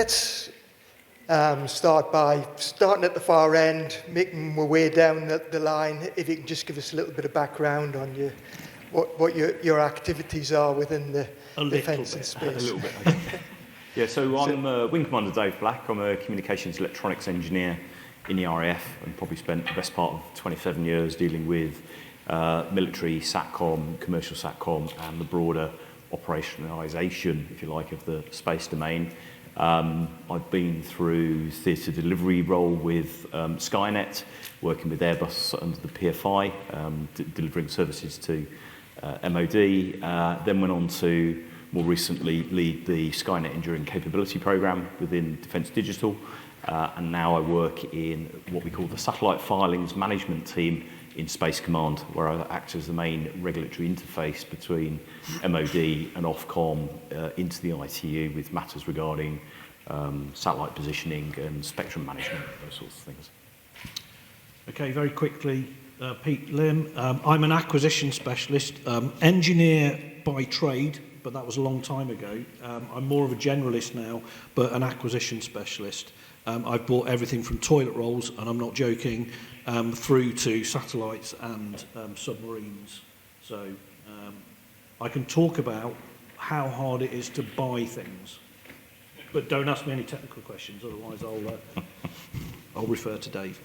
let's start by starting at the far end, making our way down the line. If you can just give us a little bit of background on what your activities are within the defence and space. A little bit. Okay. Yeah, so I'm Wing Commander Dave Black. I'm a communications electronics engineer in the RAF and probably spent the best part of 27 years dealing with military SATCOM, commercial SATCOM, and the broader operationalisation, if you like, of the space domain. I've been through theatre delivery role with SKYNET, working with Airbus under the PFI, delivering services to MOD. Then went on to more recently lead the SKYNET Enduring Capability Programme within Defence Digital. And now I work in what we call the Satellite Filings Management Team in Space Command, where I act as the main regulatory interface between MOD and Ofcom into the ITU with matters regarding satellite positioning and spectrum management, those sorts of things. Okay, very quickly, Pete Lymn. I'm an acquisition specialist, engineer by trade, but that was a long time ago. I'm more of a generalist now, but an acquisition specialist. I've bought everything from toilet rolls, and I'm not joking, through to satellites and submarines. So I can talk about how hard it is to buy things, but don't ask me any technical questions, otherwise I'll refer to Dave.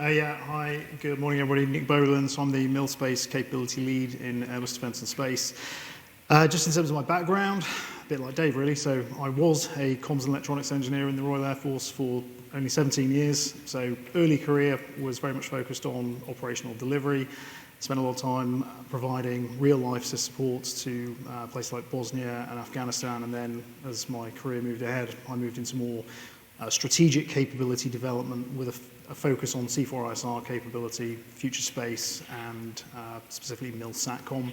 Hi, good morning everybody. Nick Bolan, so I'm the Mil Space Capability Lead in Airbus Defence and Space. Just in terms of my background, a bit like Dave really, so I was a comms and electronics engineer in the Royal Air Force for only 17 years, so early career was very much focused on operational delivery, spent a lot of time providing real-life support to places like Bosnia and Afghanistan, and then as my career moved ahead, I moved into more strategic capability development with a focus on C4ISR capability, future space, and specifically Mil Satcom.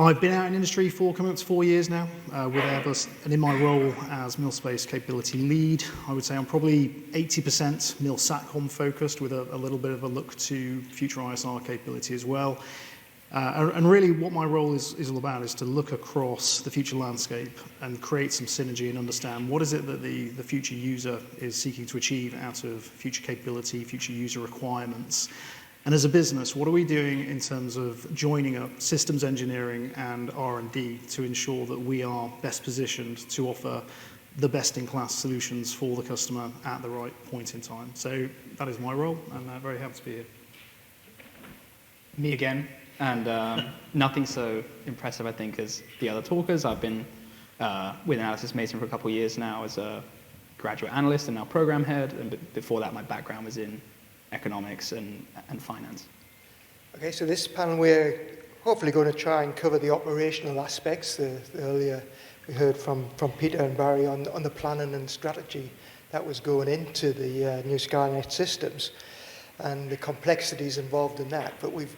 I've been out in industry for coming up to 4 years now with Airbus, and in my role as Mil Space Capability Lead, I would say I'm probably 80% Mil Satcom focused with a little bit of a look to future ISR capability as well. And really what my role is all about is to look across the future landscape and create some synergy and understand what is it that the future user is seeking to achieve out of future capability, future user requirements. And as a business, what are we doing in terms of joining up systems engineering and R&D to ensure that we are best positioned to offer the best-in-class solutions for the customer at the right point in time? So that is my role, and I'm very happy to be here. Me again, and nothing so impressive, I think, as the other talkers. I've been with Analysys Mason for a couple of years now as a graduate analyst and now program head, and before that my background was in economics and finance. Okay, so this panel we're hopefully going to try and cover the operational aspects. Earlier we heard from Peter and Barry on the planning and strategy that was going into the new SKYNET systems and the complexities involved in that. But we've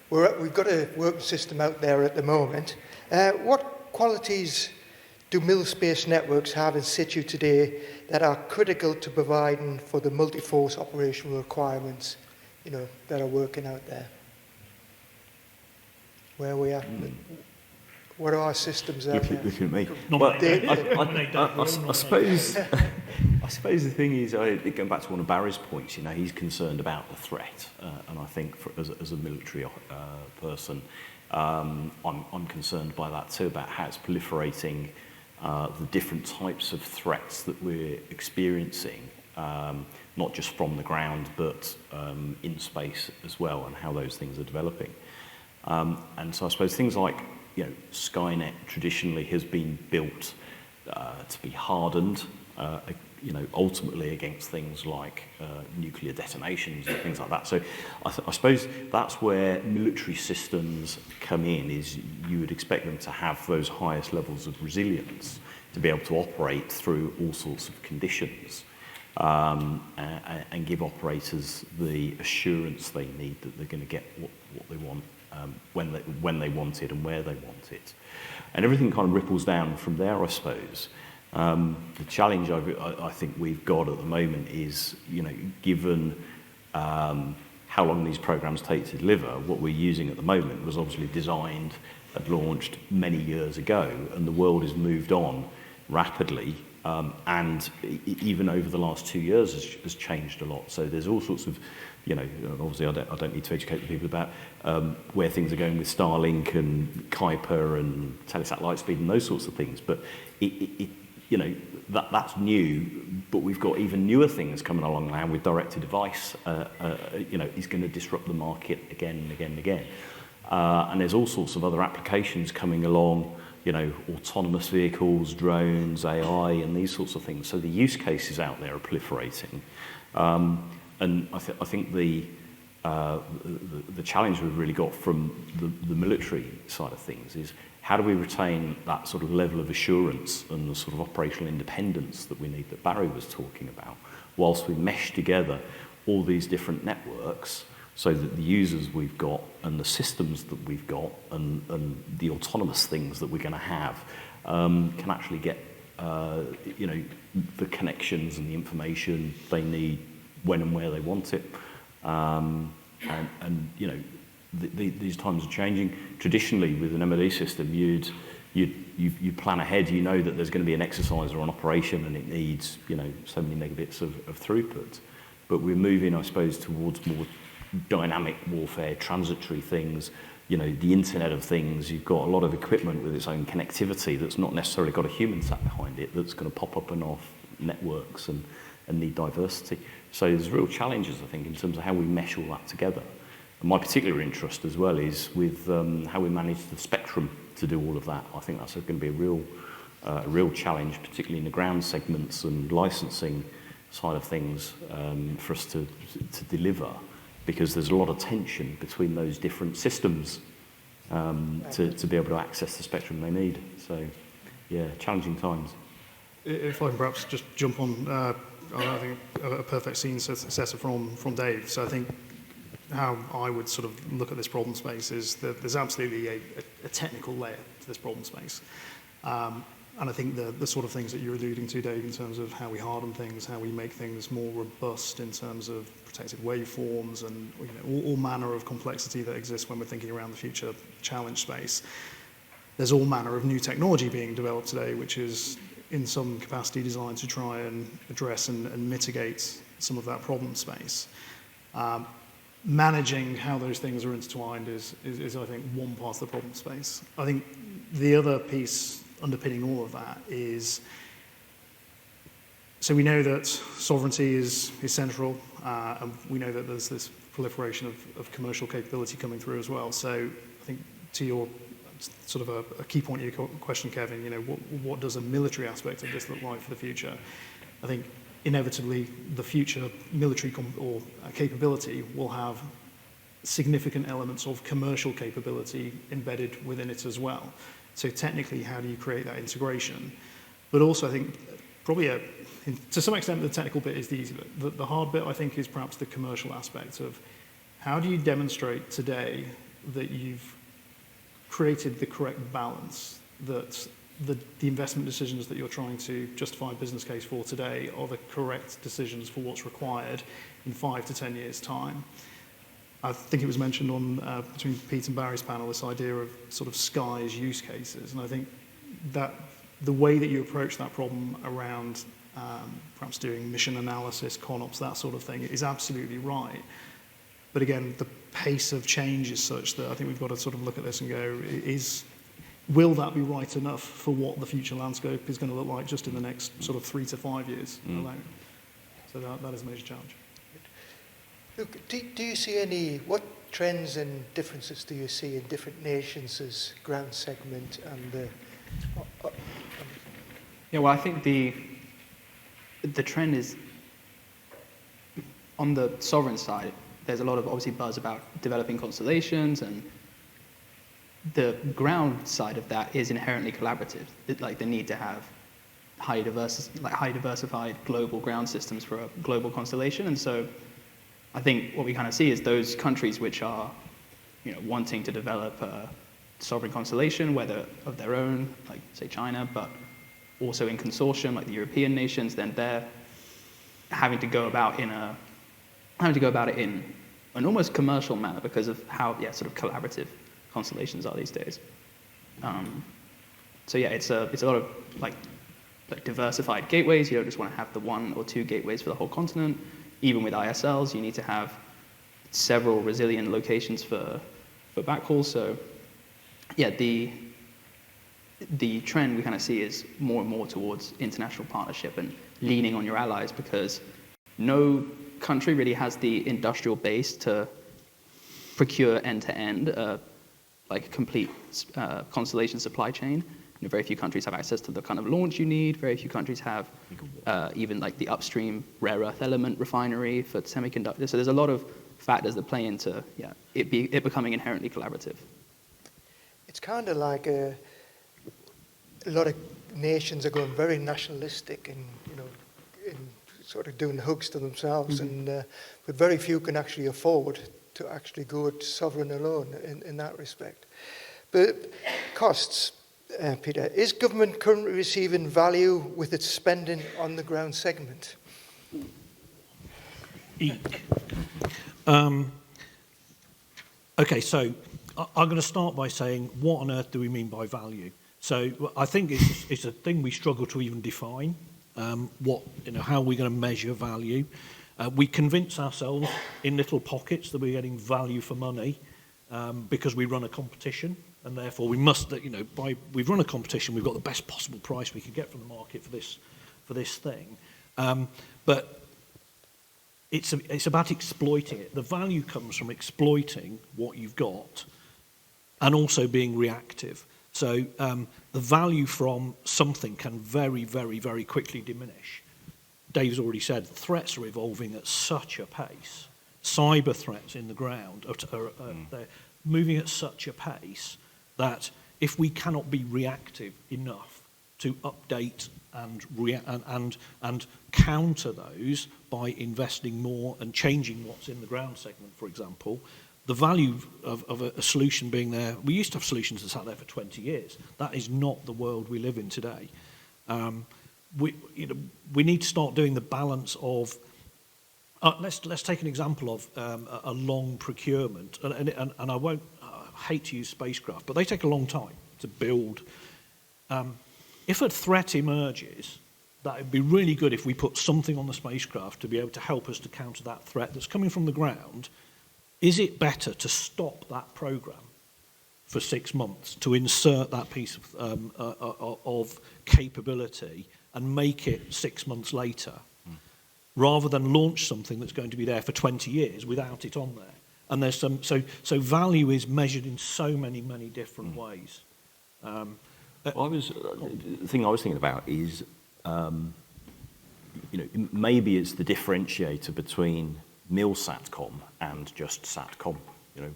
got a working system out there at the moment. What qualities do Mil Space networks have in situ today that are critical to providing for the multi-force operational requirements, that are working out there? Where are we at? What are our systems out there? Looking at me. Well, I suppose the thing is, going back to one of Barry's points, he's concerned about the threat, and I think as a military person, I'm concerned by that too, about how it's proliferating. The different types of threats that we're experiencing, not just from the ground, but in space as well, and how those things are developing. And so I suppose things like, SKYNET traditionally has been built to be hardened, ultimately against things like nuclear detonations and things like that. So I suppose that's where military systems come in, is you would expect them to have those highest levels of resilience to be able to operate through all sorts of conditions and give operators the assurance they need that they're going to get what they want when they want it and where they want it. And everything kind of ripples down from there, I suppose. The challenge I think we've got at the moment is, given how long these programs take to deliver, what we're using at the moment was obviously designed and launched many years ago, and the world has moved on rapidly, and even over the last 2 years has changed a lot. So there's all sorts of, obviously I don't need to educate the people about where things are going with Starlink and Kuiper and Telesat Lightspeed and those sorts of things. But that's new. But we've got even newer things coming along now with direct-to-device. Is going to disrupt the market again and again and again. And there's all sorts of other applications coming along. Autonomous vehicles, drones, AI, and these sorts of things. So the use cases out there are proliferating. And I think the challenge we've really got from the military side of things is how do we retain that sort of level of assurance and the sort of operational independence that we need, that Barry was talking about, whilst we mesh together all these different networks so that the users we've got and the systems that we've got and the autonomous things that we're going to have can actually get the connections and the information they need when and where they want it. These times are changing. Traditionally, with an MOD system, you plan ahead. You know that there's going to be an exercise or an operation, and it needs so many megabits of throughput. But we're moving, I suppose, towards more dynamic warfare, transitory things. The Internet of Things. You've got a lot of equipment with its own connectivity that's not necessarily got a human sat behind it, that's going to pop up and off networks and need diversity. So there's real challenges, I think, in terms of how we mesh all that together. And my particular interest as well is with how we manage the spectrum to do all of that. I think that's going to be a real challenge, particularly in the ground segments and licensing side of things, for us to deliver, because there's a lot of tension between those different systems to be able to access the spectrum they need. So, yeah, challenging times. If I can perhaps just jump on, I think a perfect scene successor from Dave. So I think how I would sort of look at this problem space is that there's absolutely a technical layer to this problem space. And I think the sort of things that you're alluding to, Dave, in terms of how we harden things, how we make things more robust in terms of protected waveforms and all manner of complexity that exists when we're thinking around the future challenge space. There's all manner of new technology being developed today, which is in some capacity designed to try and address and mitigate some of that problem space. Managing how those things are intertwined is I think, one part of the problem space. I think the other piece underpinning all of that is, so we know that sovereignty is central, and we know that there's this proliferation of commercial capability coming through as well. So I think to your sort of a key point of your question, Kevin, what does a military aspect of this look like for the future? I think inevitably the future military capability will have significant elements of commercial capability embedded within it as well. So technically, how do you create that integration? But also, I think probably to some extent the technical bit is the easy bit. The hard bit, I think, is perhaps the commercial aspect of how do you demonstrate today that you've created the correct balance, that the investment decisions that you're trying to justify a business case for today are the correct decisions for what's required in 5 to 10 years' time. I think it was mentioned on between Pete and Barry's panel, this idea of sort of SKY's use cases. And I think that the way that you approach that problem around perhaps doing mission analysis, ConOps, that sort of thing, is absolutely right. But again, the pace of change is such that I think we've got to sort of look at this and go, will that be right enough for what the future landscape is going to look like just in the next sort of 3 to 5 years alone? So that is a major challenge. Look, do you see what trends and differences do you see in different nations as ground segment and the... Yeah, well, I think the trend is, on the sovereign side, there's a lot of obviously buzz about developing constellations, and the ground side of that is inherently collaborative. Like the need to have highly diversified global ground systems for a global constellation. And so I think what we kind of see is those countries which are, wanting to develop a sovereign constellation, whether of their own, like say China, but also in consortium, like the European nations, then they're having to go about it in an almost commercial manner because of how, sort of collaborative constellations are these days. So yeah, it's a lot of like like diversified gateways. You don't just want to have the 1 or 2 gateways for the whole continent. Even with ISLs, you need to have several resilient locations for backhauls. So yeah, the trend we kind of see is more and more towards international partnership and leaning on your allies, because no country really has the industrial base to procure end-to-end, like complete constellation supply chain. You know, very few countries have access to the kind of launch you need. Very few countries have even like the upstream rare earth element refinery for semiconductors. So there's a lot of factors that play into it becoming inherently collaborative. It's kind of like a lot of nations are going very nationalistic and, you know, in sort of doing hugs to themselves, and but very few can actually afford to actually go sovereign alone in that respect. But costs, Peter, is government currently receiving value with its spending on the ground segment? Eek. Okay, so I'm going to start by saying, what on earth do we mean by value? So I think it's a thing we struggle to even define. How are we going to measure value? We convince ourselves in little pockets that we're getting value for money because we run a competition, and therefore we must, we've run a competition, we've got the best possible price we could get from the market for this thing. But it's about exploiting it. The value comes from exploiting what you've got and also being reactive. So the value from something can very, very, very quickly diminish. Dave's already said threats are evolving at such a pace. Cyber threats in the ground they're moving at such a pace that if we cannot be reactive enough to update and counter those by investing more and changing what's in the ground segment, for example, the value of a solution being there. We used to have solutions that sat there for 20 years. That is not the world we live in today. We need to start doing the balance of. Let's take an example of a long procurement, and I won't hate to use spacecraft, but they take a long time to build. If a threat emerges, that would be really good if we put something on the spacecraft to be able to help us to counter that threat that's coming from the ground. Is it better to stop that program for 6 months, to insert that piece of capability and make it 6 months later, rather than launch something that's going to be there for 20 years without it on there? And there's so value is measured in so many different ways. The thing I was thinking about is, maybe it's the differentiator between mil satcom and just satcom.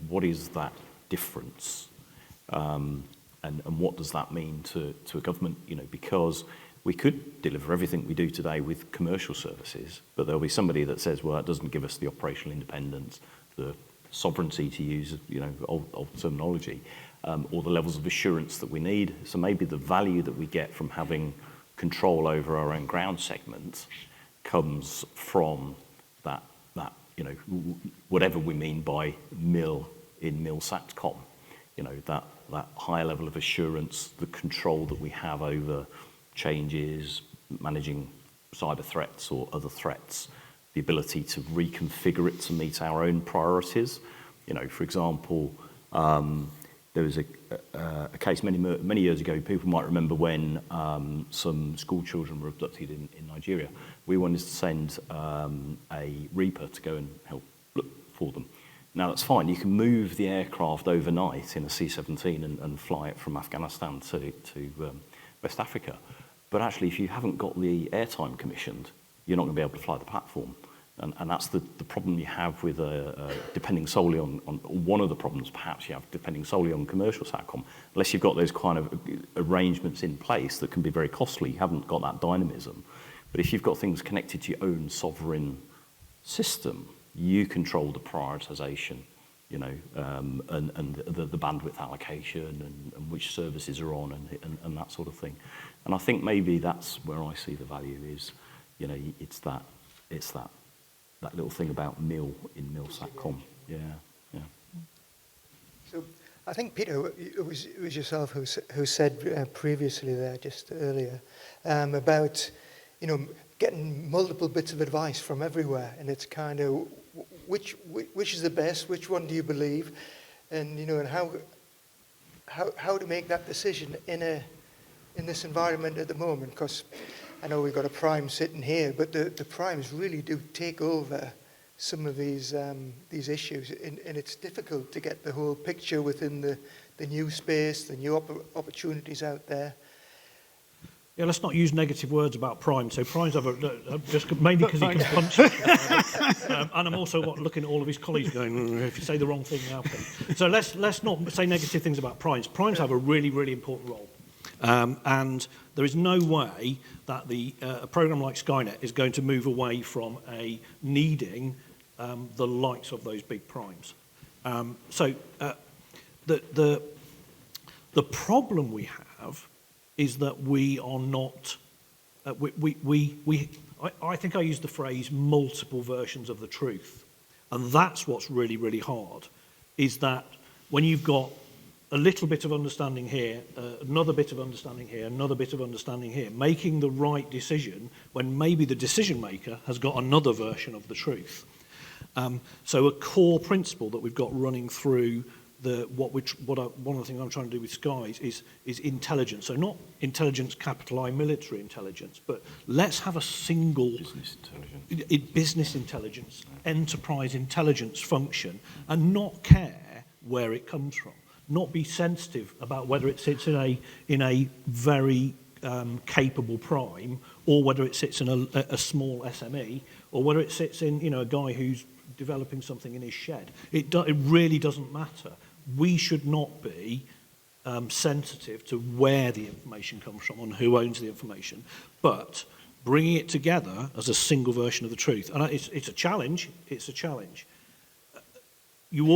What is that difference, and what does that mean to a government? Because we could deliver everything we do today with commercial services, but there'll be somebody that says, well, that doesn't give us the operational independence, the sovereignty, to use old terminology, or the levels of assurance that we need. So maybe the value that we get from having control over our own ground segment comes from that whatever we mean by mil satcom, that higher level of assurance, the control that we have over changes, managing cyber threats or other threats, the ability to reconfigure it to meet our own priorities. For example, there was a case many years ago. People might remember when some school children were abducted in Nigeria. We wanted to send a Reaper to go and help look for them. Now that's fine. You can move the aircraft overnight in a C-17 and fly it from Afghanistan to West Africa. But actually, if you haven't got the airtime commissioned, you're not going to be able to fly the platform. And that's the problem you have with depending solely on one of the problems perhaps you have depending solely on commercial satcom. Unless you've got those kind of arrangements in place that can be very costly, you haven't got that dynamism. But if you've got things connected to your own sovereign system, you control the prioritization, and the bandwidth allocation and which services are on and that sort of thing. And I think maybe that's where I see the value is, it's that little thing about mil satcom. Yeah. So I think, Peter, it was yourself who said previously there, just earlier, about, getting multiple bits of advice from everywhere, and it's kind of which is the best, which one do you believe, and and how to make that decision in this environment at the moment, because I know we've got a prime sitting here, but the primes really do take over some of these issues, and it's difficult to get the whole picture within the new space, the new opportunities out there. Yeah, let's not use negative words about Prime. So Prime's have just mainly because he can punch. And I'm also looking at all of his colleagues going, if you say the wrong thing, now. So let's not say negative things about Primes. Primes have a really, really important role. And there is no way that a program like SKYNET is going to move away from needing the likes of those big primes. The problem we have is that we are not. I think I used the phrase multiple versions of the truth, and that's what's really, really hard. Is that when you've got a little bit of understanding here, another bit of understanding here, another bit of understanding here, making the right decision when maybe the decision maker has got another version of the truth. So a core principle that we've got running through one of the things I'm trying to do with Skies is intelligence. So not intelligence, capital I, military intelligence, but let's have a single business intelligence, enterprise intelligence function, and not care where it comes from. Not be sensitive about whether it sits in a very capable prime, or whether it sits in a small SME, or whether it sits in a guy who's developing something in his shed. It really doesn't matter. We should not be sensitive to where the information comes from and who owns the information, but bringing it together as a single version of the truth. And it's a challenge. It's a challenge. You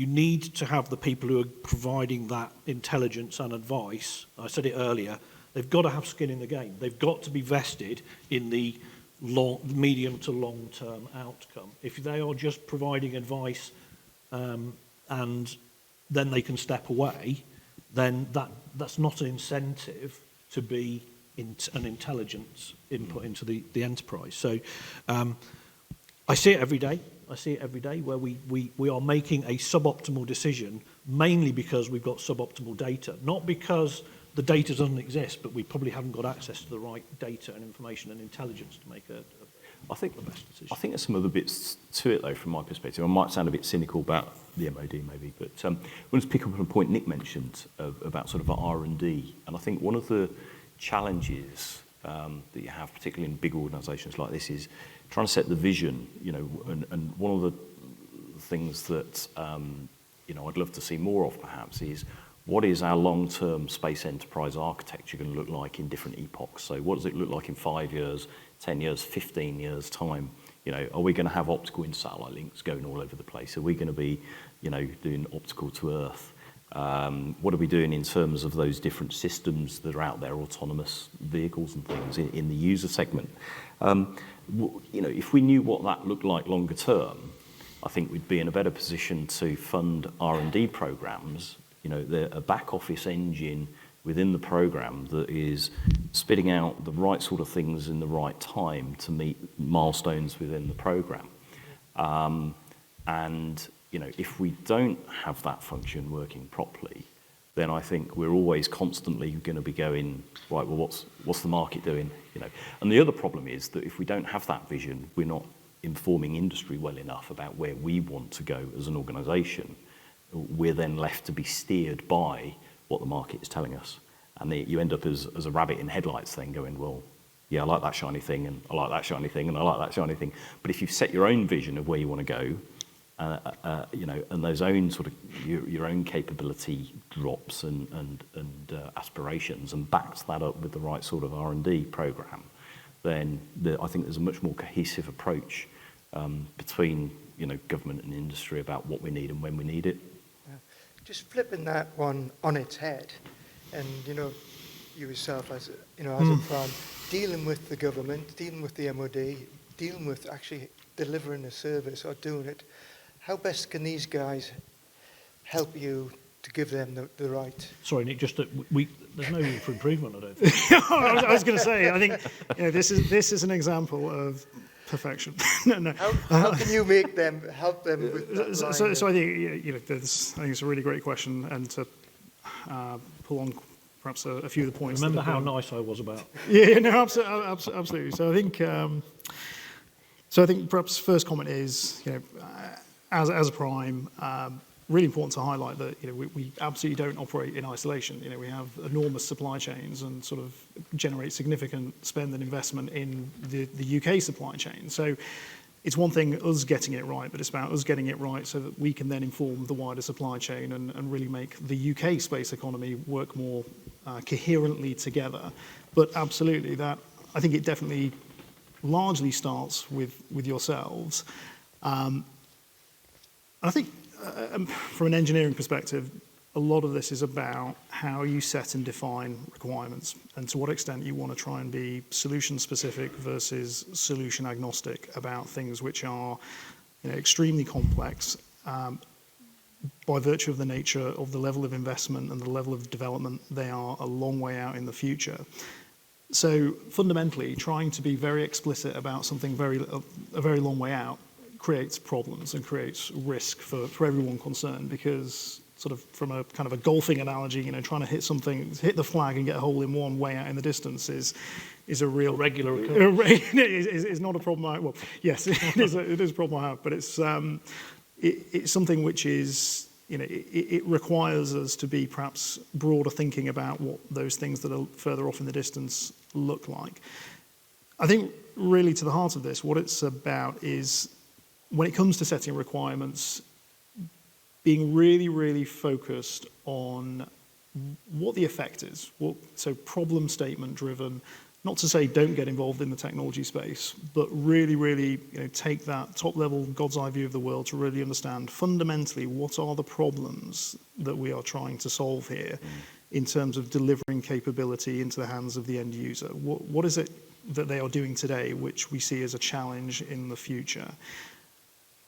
need to have the people who are providing that intelligence and advice. I said it earlier. They've got to have skin in the game. They've got to be vested in the medium to long-term outcome. If they are just providing advice and then they can step away, then that's not an incentive to be an intelligence input into the enterprise. So I see it every day. I see it every day where we are making a suboptimal decision, mainly because we've got suboptimal data, not because the data doesn't exist, but we probably haven't got access to the right data and information and intelligence to make the best decision. I think there's some other bits to it, though, from my perspective. I might sound a bit cynical about the MOD, maybe, but I want to pick up on a point Nick mentioned about sort of R&D. And I think one of the challenges that you have, particularly in big organisations like this, is trying to set the vision. And one of the things that I'd love to see more of, perhaps, is what is our long-term space enterprise architecture going to look like in different epochs? So what does it look like in 5 years, 10 years, 15 years' time? Are we going to have optical in-satellite links going all over the place? Are we going to be, doing optical to Earth? What are we doing in terms of those different systems that are out there, autonomous vehicles and things in the user segment? If we knew what that looked like longer term, I think we'd be in a better position to fund R&D programs. A back office engine within the program that is spitting out the right sort of things in the right time to meet milestones within the program. If we don't have that function working properly, then I think we're always constantly going to be going, right, well, what's the market doing? And the other problem is that if we don't have that vision, we're not informing industry well enough about where we want to go as an organisation. We're then left to be steered by what the market is telling us. And you end up as a rabbit in headlights then going, well, yeah, I like that shiny thing, and I like that shiny thing, and I like that shiny thing. But if you've set your own vision of where you want to go, and those own sort of your own capability drops and aspirations, and backs that up with the right sort of R&D program, then I think there's a much more cohesive approach between government and industry about what we need and when we need it. Just flipping that one on its head, and you yourself as a prime, dealing with the government, dealing with the MOD, dealing with actually delivering a service or doing it. How best can these guys help you to give them the right. Sorry, Nick, just that there's no room for improvement, I don't think. I was going to say, I think this is an example of perfection. no. How can you help them with that line? So I think I think it's a really great question, and to pull on perhaps a few of the points. Remember how nice I was about. Yeah, no, absolutely. So I think perhaps first comment is, as a prime, really important to highlight that we absolutely don't operate in isolation. We have enormous supply chains and sort of generate significant spend and investment in the UK supply chain. So it's one thing us getting it right, but it's about us getting it right so that we can then inform the wider supply chain and really make the UK space economy work more coherently together. But absolutely, that I think it definitely largely starts with yourselves. I think from an engineering perspective, a lot of this is about how you set and define requirements and to what extent you want to try and be solution specific versus solution agnostic about things which are extremely complex by virtue of the nature of the level of investment and the level of development. They are a long way out in the future. So fundamentally, trying to be very explicit about something a very long way out creates problems and creates risk for everyone concerned, because sort of from a kind of a golfing analogy, trying to hit the flag and get a hole in one way out in the distance is a real regular occurrence. Is not a problem. Well, yes, it is a problem I have, but it's something which is it requires us to be perhaps broader thinking about what those things that are further off in the distance look like. I think really to the heart of this, what it's about is, when it comes to setting requirements, being really, really focused on what the effect is. So problem statement driven, not to say don't get involved in the technology space, but really, really take that top level God's eye view of the world to really understand fundamentally what are the problems that we are trying to solve here in terms of delivering capability into the hands of the end user. What is it that they are doing today which we see as a challenge in the future?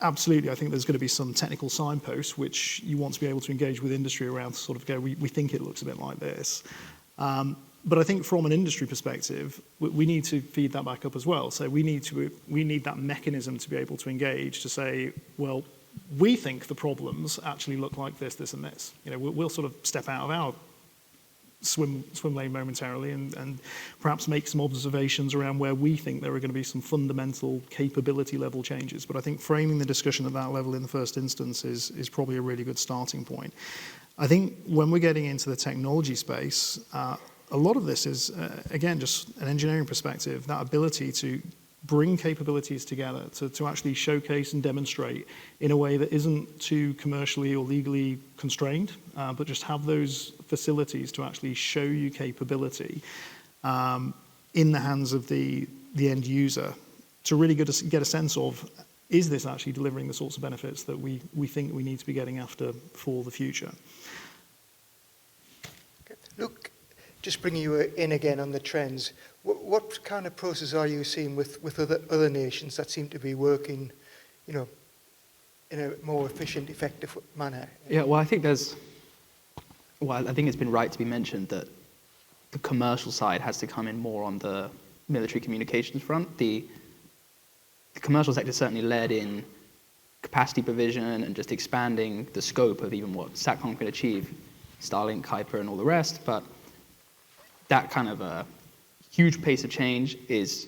Absolutely, I think there's going to be some technical signposts which you want to be able to engage with industry around to sort of go, we think it looks a bit like this. But I think from an industry perspective, we need to feed that back up as well. So we need that mechanism to be able to engage to say, well, we think the problems actually look like this, this, and this. We'll sort of step out of our swim lane momentarily and perhaps make some observations around where we think there are going to be some fundamental capability level changes. But I think framing the discussion at that level in the first instance is probably a really good starting point. I think when we're getting into the technology space, a lot of this is, again, just an engineering perspective, that ability to bring capabilities together to actually showcase and demonstrate in a way that isn't too commercially or legally constrained, but just have those facilities to actually show you capability in the hands of the end user to really get a sense of, is this actually delivering the sorts of benefits that we think we need to be getting after for the future? Look, just bringing you in again on the trends, what kind of process are you seeing with other nations that seem to be working, in a more efficient, effective manner? Yeah, well, I think it's been right to be mentioned that the commercial side has to come in more on the military communications front. The commercial sector certainly led in capacity provision and just expanding the scope of even what SATCOM can achieve, Starlink, Kuiper, and all the rest, but that kind of a huge pace of change is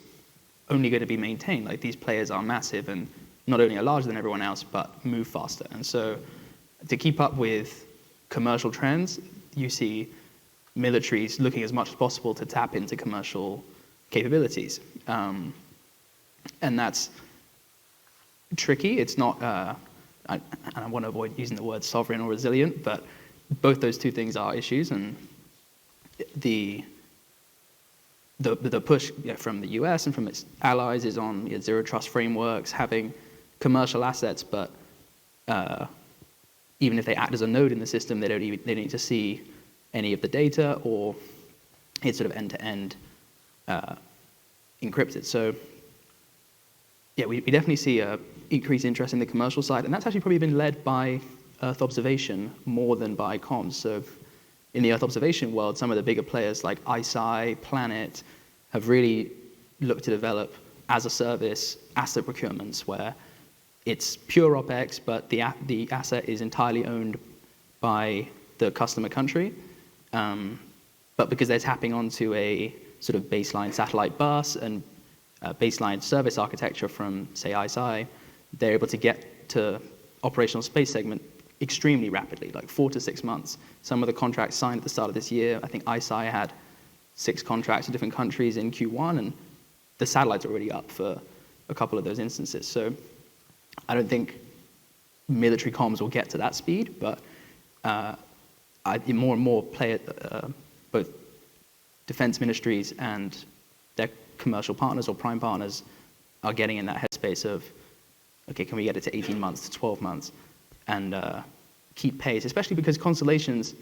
only going to be maintained. Like, these players are massive and not only are larger than everyone else, but move faster. And so to keep up with commercial trends, you see militaries looking as much as possible to tap into commercial capabilities. And that's tricky. It's not, and I want to avoid using the word sovereign or resilient, but both those two things are issues, and the push from the US and from its allies is on zero trust frameworks, having commercial assets, but even if they act as a node in the system, they don't need to see any of the data, or it's sort of end-to-end encrypted. So yeah, we definitely see a increased interest in the commercial side, and that's actually probably been led by Earth observation more than by comms. So in the Earth observation world, some of the bigger players like ICEYE, Planet, have really looked to develop as a service asset procurements where it's pure OpEx, but the asset is entirely owned by the customer country. But because they're tapping onto a sort of baseline satellite bus and baseline service architecture from, say, ICEYE, they're able to get to operational space segment extremely rapidly, like 4 to 6 months. Some of the contracts signed at the start of this year, I think ICEYE had 6 contracts in different countries in Q1, and the satellites are already up for a couple of those instances. So I don't think military comms will get to that speed, but more and more both defense ministries and their commercial partners or prime partners are getting in that headspace of, okay, can we get it to 18 months to 12 months and keep pace, especially because constellations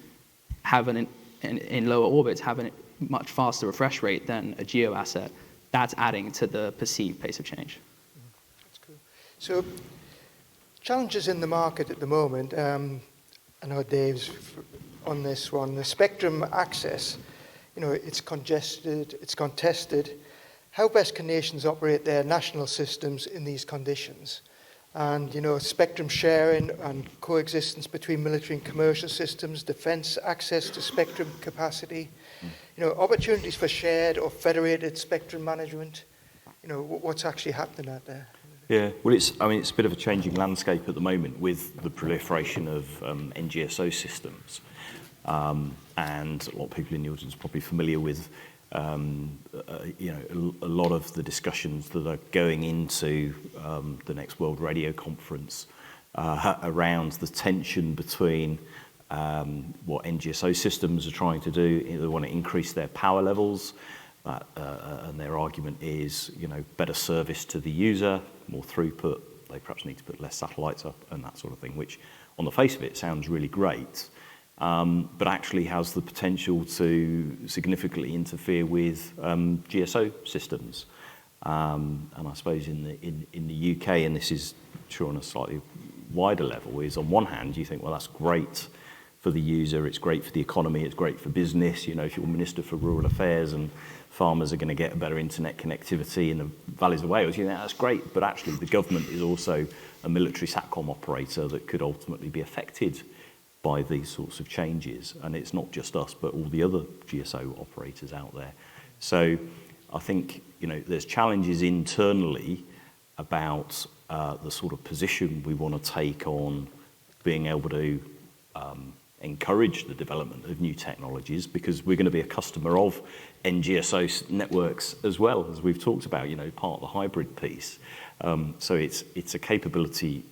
have in lower orbits have a much faster refresh rate than a geo asset. That's adding to the perceived pace of change. That's cool. So challenges in the market at the moment, I know Dave's on this one, the spectrum access, it's congested, it's contested. How best can nations operate their national systems in these conditions? And, spectrum sharing and coexistence between military and commercial systems, defense access to spectrum capacity, opportunities for shared or federated spectrum management, what's actually happening out there? Yeah, well, it's a bit of a changing landscape at the moment with the proliferation of NGSO systems. And a lot of people in the audience are probably familiar with a lot of the discussions that are going into the next World Radio Conference around the tension between what NGSO systems are trying to do. They want to increase their power levels, and their argument is, better service to the user, more throughput. They perhaps need to put less satellites up and that sort of thing, which on the face of it sounds really great. But actually has the potential to significantly interfere with GSO systems. And I suppose in the UK, and this is true on a slightly wider level, is on one hand you think, well, that's great for the user, it's great for the economy, it's great for business. If you're Minister for Rural Affairs and farmers are going to get a better internet connectivity in the valleys of Wales, you think that's great. But actually the government is also a military satcom operator that could ultimately be affected by these sorts of changes, and it's not just us, but all the other GSO operators out there. So I think there's challenges internally about the sort of position we want to take on being able to encourage the development of new technologies, because we're going to be a customer of NGSO networks as well, as we've talked about, part of the hybrid piece. So it's a capability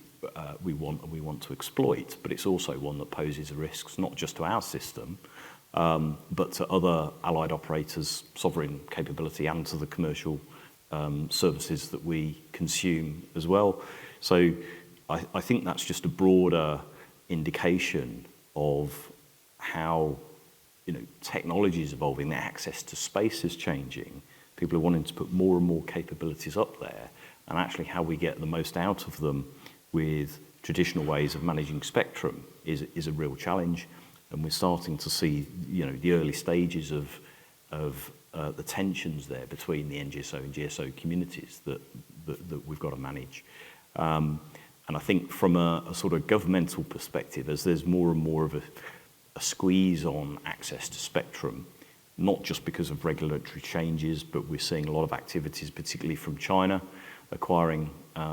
we want to exploit, but it's also one that poses risks not just to our system, but to other allied operators' sovereign capability and to the commercial services that we consume as well. So I think that's just a broader indication of how technology is evolving, the access to space is changing. People are wanting to put more and more capabilities up there, and actually how we get the most out of them with traditional ways of managing spectrum is a real challenge, and we're starting to see the early stages of the tensions there between the NGSO and GSO communities that we've got to manage. And I think from a sort of governmental perspective, as there's more and more of a squeeze on access to spectrum, not just because of regulatory changes, but we're seeing a lot of activities, particularly from China, acquiring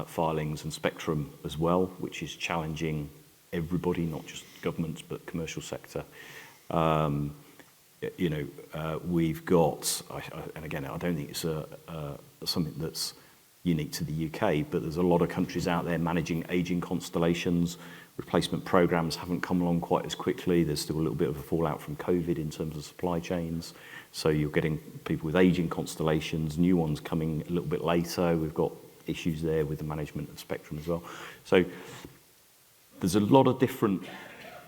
filings and spectrum as well, which is challenging everybody, not just governments, but commercial sector. We've got, and again, I don't think it's something that's unique to the UK, but there's a lot of countries out there managing aging constellations. Replacement programs haven't come along quite as quickly. There's still a little bit of a fallout from COVID in terms of supply chains. So you're getting people with aging constellations, new ones coming a little bit later. We've got issues there with the management of spectrum as well. So there's a lot of different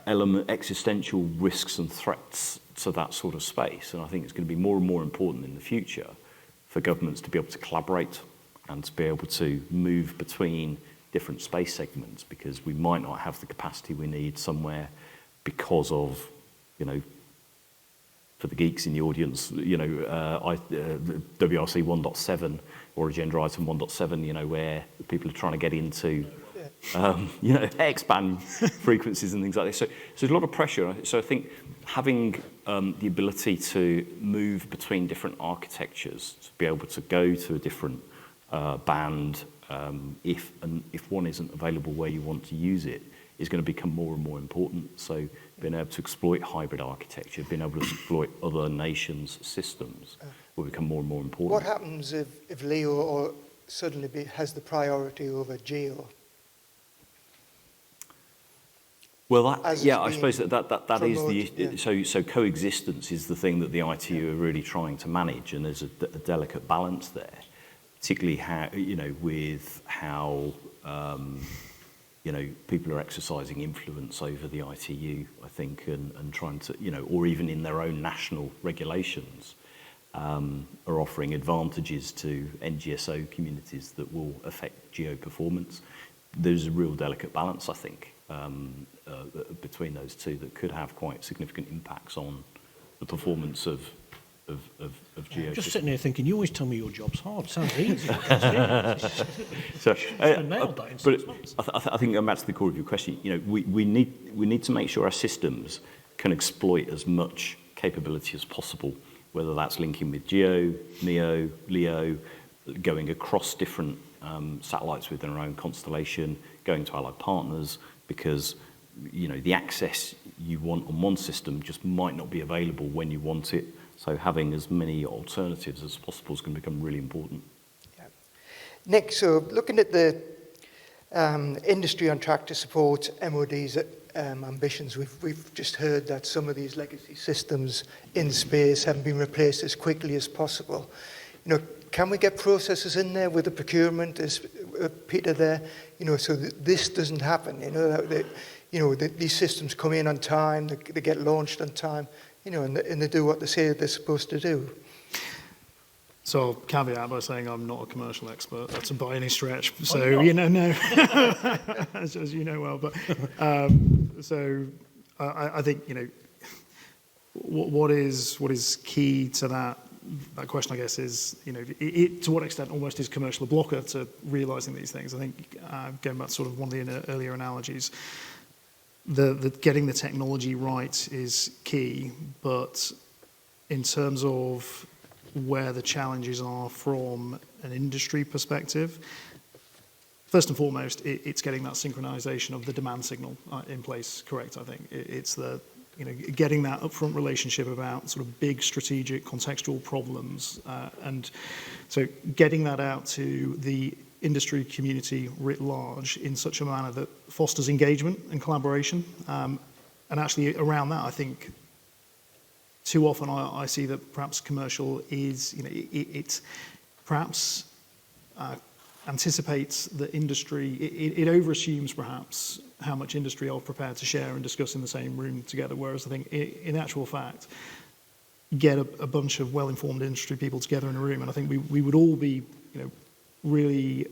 existential risks and threats to that sort of space. And I think it's going to be more and more important in the future for governments to be able to collaborate and to be able to move between different space segments, because we might not have the capacity we need somewhere because of, you know, for the geeks in the audience, you know, WRC 1.7 or Agenda Item 1.7, you know, where people are trying to get into, you know, X-band frequencies and things like this. So there's a lot of pressure. So I think having the ability to move between different architectures, to be able to go to a different band, if one isn't available where you want to use it, is going to become more and more important. So being able to exploit hybrid architecture, being able to exploit other nations' systems will become more and more important. What happens if LEO or suddenly has the priority over GEO? Well, I suppose that is the promoted, issue. So coexistence is the thing that the ITU are really trying to manage, and there's a delicate balance there, particularly how, you know, with how you know, people are exercising influence over the ITU, I think, and trying to, you know, or even in their own national regulations, are offering advantages to NGSO communities that will affect GEO performance. There's a real delicate balance, I think, between those two that could have quite significant impacts on the performance of GEO. Just sitting here thinking, you always tell me your job's hard. Sounds easy. So, nailed that in 6 months. I think going back to the core of your question, you know, we need to make sure our systems can exploit as much capability as possible, whether that's linking with GEO, MEO, LEO, going across different satellites within our own constellation, going to allied partners, because, you know, the access you want on one system just might not be available when you want it. So having as many alternatives as possible is going to become really important. Yeah. Nick, so looking at the industry on track to support MOD's ambitions, we've just heard that some of these legacy systems in space haven't been replaced as quickly as possible. You know, can we get processes in there with the procurement, as Peter there, you know, so that this doesn't happen? You know, these systems come in on time, they get launched on time, you know, and they do what they say they're supposed to do. So I'll caveat by saying I'm not a commercial expert, that's by any stretch. So, you know, no, as you know well. But so I think, you know, what is key to that question, I guess, is, you know, to what extent almost is commercial a blocker to realising these things. I think, going back to sort of one of the earlier analogies, the getting the technology right is key, but in terms of where the challenges are from an industry perspective, first and foremost, it's getting that synchronization of the demand signal in place correct, I think. It's the, you know, getting that upfront relationship about sort of big strategic contextual problems, and so getting that out to the industry community writ large in such a manner that fosters engagement and collaboration. And actually around that, I think too often I see that perhaps commercial is, you know, it perhaps anticipates the industry, it overassumes perhaps how much industry are prepared to share and discuss in the same room together, whereas I think in actual fact, get a bunch of well-informed industry people together in a room, and I think we would all be, you know, really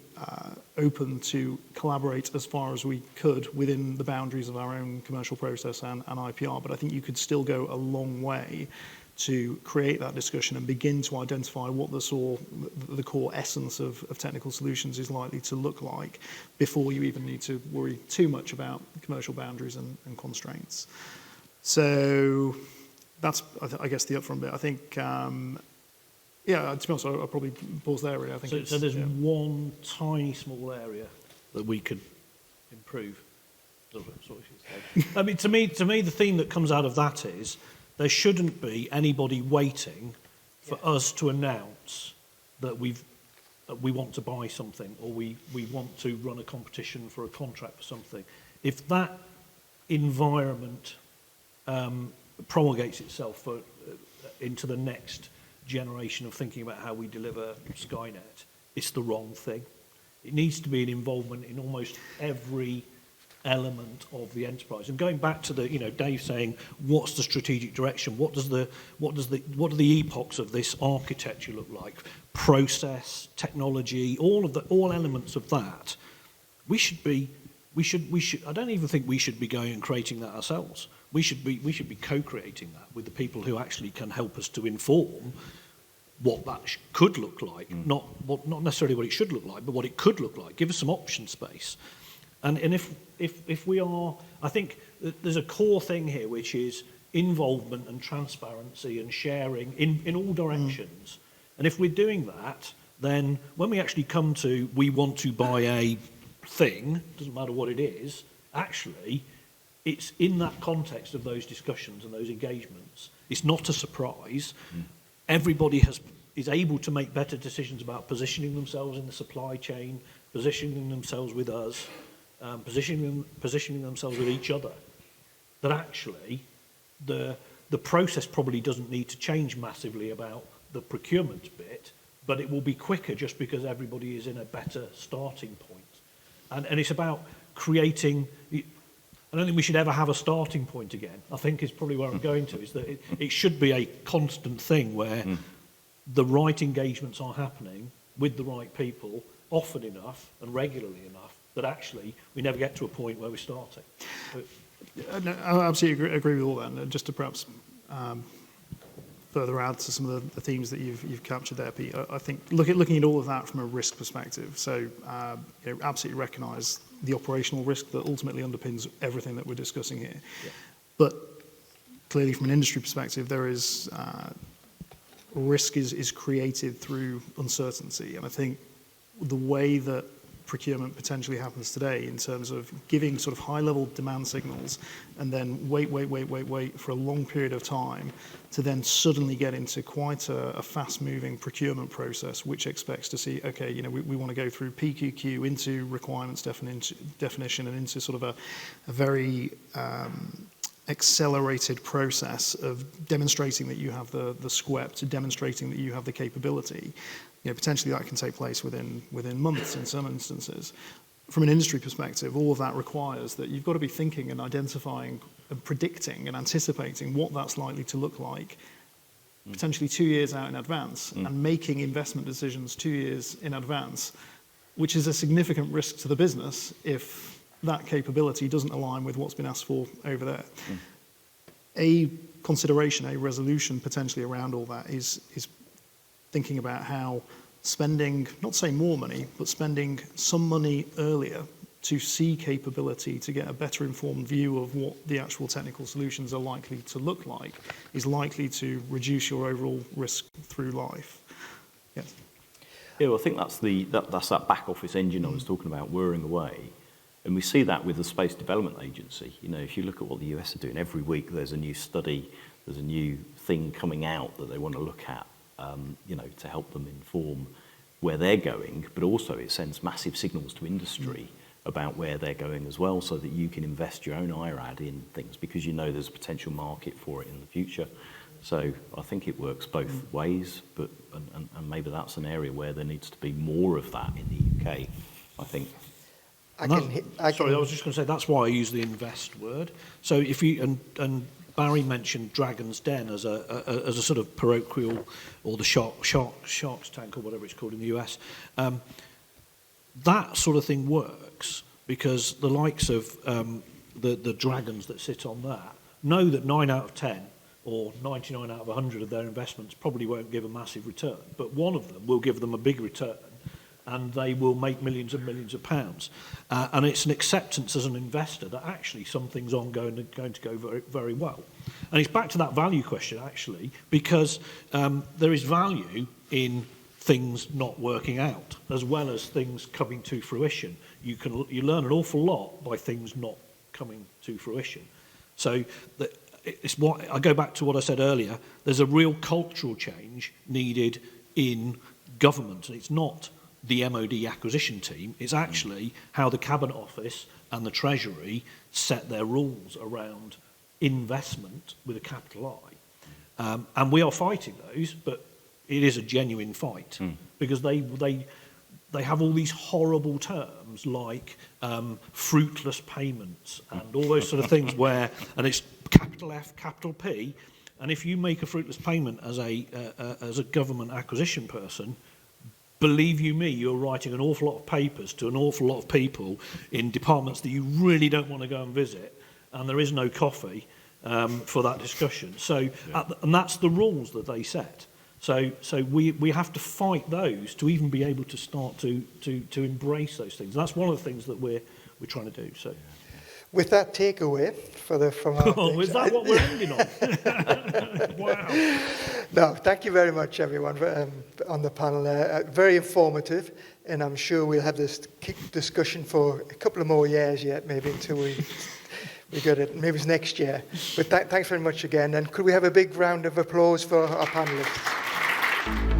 open to collaborate as far as we could within the boundaries of our own commercial process and IPR, but I think you could still go a long way to create that discussion and begin to identify what the core essence of technical solutions is likely to look like before you even need to worry too much about commercial boundaries and constraints. So that's, I guess, the upfront bit. I think, yeah, to be honest, I'll probably pause there, really. I think so there's one tiny small area that we could improve. I mean, to me, the theme that comes out of that is there shouldn't be anybody waiting for us to announce that we want to buy something, or we want to run a competition for a contract for something. If that environment promulgates itself into the next generation of thinking about how we deliver SKYNET, it's the wrong thing. It needs to be an involvement in almost every element of the enterprise. And going back to the, you know, Dave saying, what's the strategic direction? What are the epochs of this architecture look like? Process, technology, all elements of that we should. I don't even think we should be going and creating that ourselves. We should be co-creating that with the people who actually can help us to inform what that could look like, not necessarily what it should look like, but what it could look like. Give us some option space, and if we are, I think that there's a core thing here which is involvement and transparency and sharing in all directions. And if we're doing that, then when we actually come to we want to buy a thing, doesn't matter what it is, actually it's in that context of those discussions and those engagements. It's not a surprise. Everybody is able to make better decisions about positioning themselves in the supply chain, positioning themselves with us, positioning themselves with each other. That actually the process probably doesn't need to change massively about the procurement bit, but it will be quicker just because everybody is in a better starting point. And it's about creating. I don't think we should ever have a starting point again. I think is probably where I'm going to, is that it should be a constant thing where the right engagements are happening with the right people often enough and regularly enough that actually we never get to a point where we're starting. No, I absolutely agree with all that. And just to perhaps further add to some of the themes that you've captured there, Pete, I think looking at all of that from a risk perspective, so absolutely recognise the operational risk that ultimately underpins everything that we're discussing here. Yeah. But clearly from an industry perspective, there is risk is created through uncertainty. And I think the way that procurement potentially happens today in terms of giving sort of high-level demand signals and then wait for a long period of time to then suddenly get into quite a fast-moving procurement process which expects to see, okay, we want to go through PQQ into requirements definition and into sort of a very accelerated process of demonstrating that you have the SKYNET, to demonstrating that you have the capability. Potentially that can take place within months in some instances. From an industry perspective, all of that requires that you've got to be thinking and identifying and predicting and anticipating what that's likely to look like potentially 2 years out in advance and making investment decisions 2 years in advance, which is a significant risk to the business if that capability doesn't align with what's been asked for over there. A consideration, a resolution potentially around all that is thinking about how spending, not say more money, but spending some money earlier to see capability, to get a better informed view of what the actual technical solutions are likely to look like, is likely to reduce your overall risk through life. Yes. Yeah, well, I think that's that back office engine I was talking about whirring away. And we see that with the Space Development Agency. If you look at what the US are doing, every week there's a new study, there's a new thing coming out that they want to look at, to help them inform where they're going, but also it sends massive signals to industry about where they're going as well, so that you can invest your own IRAD in things because there's a potential market for it in the future. So I think it works both ways, but and maybe that's an area where there needs to be more of that in the UK, I think. I was just going to say that's why I use the invest word. So if you and Barry mentioned Dragon's Den as a sort of parochial, or the Shark's Tank or whatever it's called in the US. That sort of thing works because the likes of the dragons that sit on that know that 9 out of 10 or 99 out of 100 of their investments probably won't give a massive return, but one of them will give them a big return and they will make millions and millions of pounds. And it's an acceptance as an investor that actually some things aren't going to go very, very well. And it's back to that value question, actually, because there is value in things not working out, as well as things coming to fruition. You learn an awful lot by things not coming to fruition. So it's what I go back to what I said earlier. There's a real cultural change needed in government, and it's not the MOD acquisition team. It's actually how the Cabinet Office and the Treasury set their rules around investment with a capital I. And we are fighting those, but it is a genuine fight because they have all these horrible terms like fruitless payments and all those sort of things and it's capital F, capital P, and if you make a fruitless payment as a government acquisition person, believe you me, you're writing an awful lot of papers to an awful lot of people in departments that you really don't want to go and visit, and there is no coffee for that discussion. So, and that's the rules that they set. So we have to fight those to even be able to start to embrace those things. That's one of the things that we're trying to do. So. With that takeaway from our things, is that what we're ending on? Wow. No, thank you very much, everyone, on the panel. Very informative, and I'm sure we'll have this discussion for a couple of more years yet, maybe until we get it. Maybe it's next year. But thanks very much again. And could we have a big round of applause for our panelists?